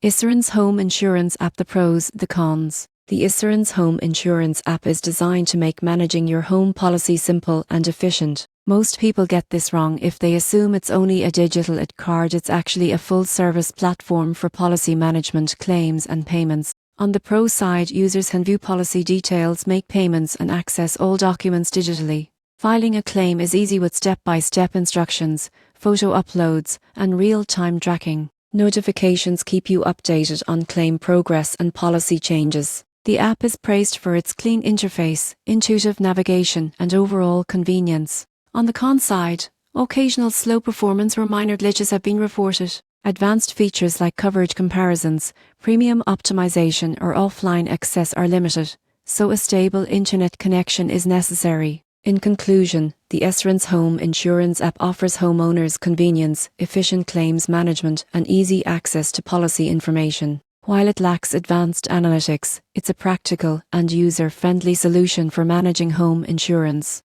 Esurance Home Insurance App. The pros, the cons. The Esurance Home Insurance App is designed to make managing your home policy simple and efficient. Most people get this wrong if they assume it's only a digital card. It's actually a full-service platform for policy management, claims and payments. On the pro side, users can view policy details, make payments and access all documents digitally. Filing a claim is easy with step-by-step instructions, photo uploads, and real-time tracking. Notifications keep you updated on claim progress and policy changes. The app is praised for its clean interface, intuitive navigation, and overall convenience. On the con side, occasional slow performance or minor glitches have been reported. Advanced features like coverage comparisons, premium optimization, or offline access are limited, so a stable internet connection is necessary. In conclusion, the Esurance Home Insurance App offers homeowners convenience, efficient claims management, and easy access to policy information. While it lacks advanced analytics, it's a practical and user-friendly solution for managing home insurance.